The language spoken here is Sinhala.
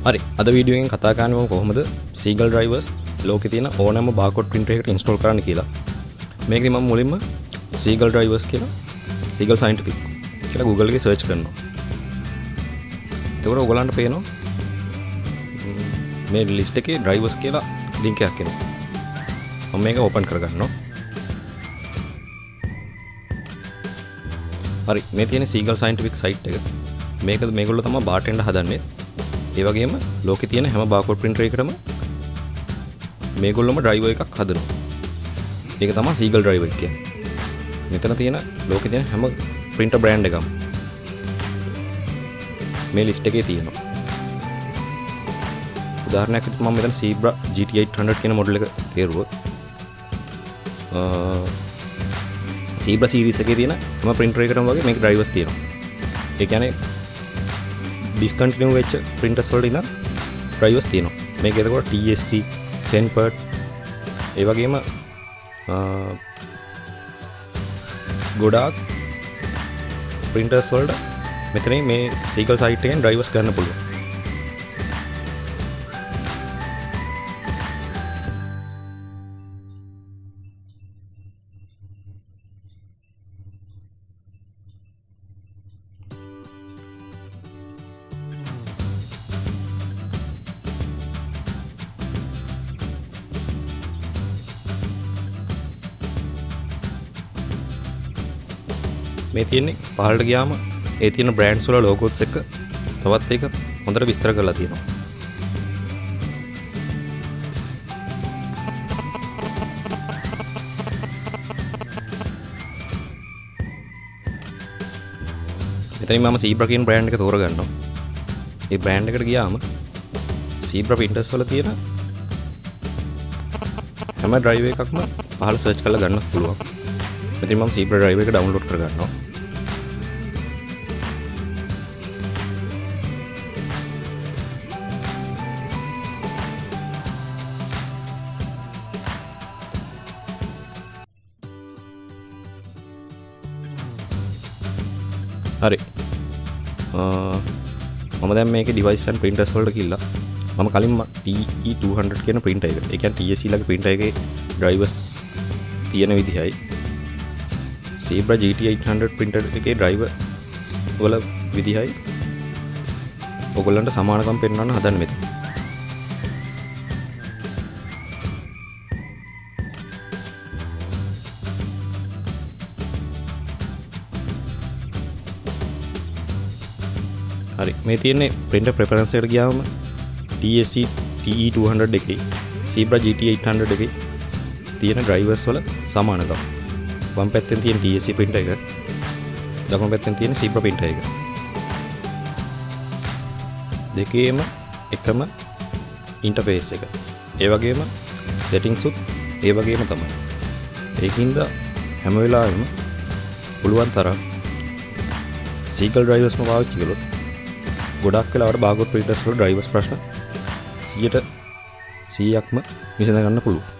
හරි අද වීඩියෝ එකෙන් කතා කරන්නේ මම කොහොමද Seagull drivers ලෝකේ තියෙන ඕනෑම barcode printer එකකට install කරන්න කියලා. මේකදී මම මුලින්ම Seagull drivers කියලා Seagull scientific කියලා Google එකේ search කරනවා. එතකොට ඔයගලන්ට පේනවා මේ list එකේ drivers කියලා link එකක් එනවා. මම මේක open කරගන්නවා. හරි මේ තියෙන Seagull scientific site එක. මේගොල්ලෝ තමයි bartender හදන්නේ. ඒ වගේම ලෝකේ තියෙන හැම barcode printer එකකටම මේගොල්ලොම driver එකක් හදනවා. ඒක තමයි Seagull driver කියන්නේ. මෙතන තියෙන ලෝකේ තියෙන හැම printer brand එකම මේ list එකේ තියෙනවා. උදාහරණයක් විදිහට මම මෙතන Zebra GT800 කියන model එක තේරුවොත් Zebra series එකේ තියෙන හැම printer එකකටම වගේ මේක drivers තියෙනවා. ඒ කියන්නේ discontinue වෙච්ච printers වලට ඉඳන් drivers තියෙනවා. මේක එතකොට TSC, Zenpert ඒ වගේම ගොඩාක් printers වලට මෙතන මේ Seagull site එකෙන් drivers ගන්න පුළුවන්. මේ තියෙන්නේ පහළට ගියාම ඒ තියෙන බ්‍රෑන්ඩ්ස් වල ලෝගෝස් එක තවත් එක හොඳට විස්තර කරලා තියෙනවා. මෙතනින් මම Zebra කියන බ්‍රෑන්ඩ් එක තෝරගන්නවා. මේ බ්‍රෑන්ඩ් එකට ගියාම Zebra printers වල තියෙන හැම driver එකක්ම පහළ search කරලා ගන්න පුළුවන්. මෙතන මම Zebra driver එක download කරගන්නවා. හරි මම දැන් මේකේ device and printers වලට ගිහිල්ලා මම කලින් TE200 කියන printer එක. ඒ කියන්නේ TSC ලගේ printer එකේ drivers තියෙන විදිහයි Zebra GT800 printer එකේ driver වල විදිහයි ඔයගොල්ලන්ට සමානකම් පෙන්වන්න හදන්නේ මෙතන. හරි මේ තියෙන්නේ printer preference එකට ගියාම TSC TE200 එකේ Zebra GT800 එකේ තියෙන drivers වල සමානකම්. වම් පැත්තෙන් තියෙන TSC printer එක දකුණු පැත්තෙන් තියෙන Zebra printer එක. දෙකේම එකම interface එක. ඒ වගේම settings උත් ඒ වගේම තමයි. ඒකින්ද හැම වෙලාවෙම පුළුවන් තරම් Seagull drivers ම පාවිච්චි කළොත් ගොඩක් වෙලාවට barcode printers වල drivers ප්‍රශ්න 100%ක්ම විසඳ ගන්න පුළුවන්.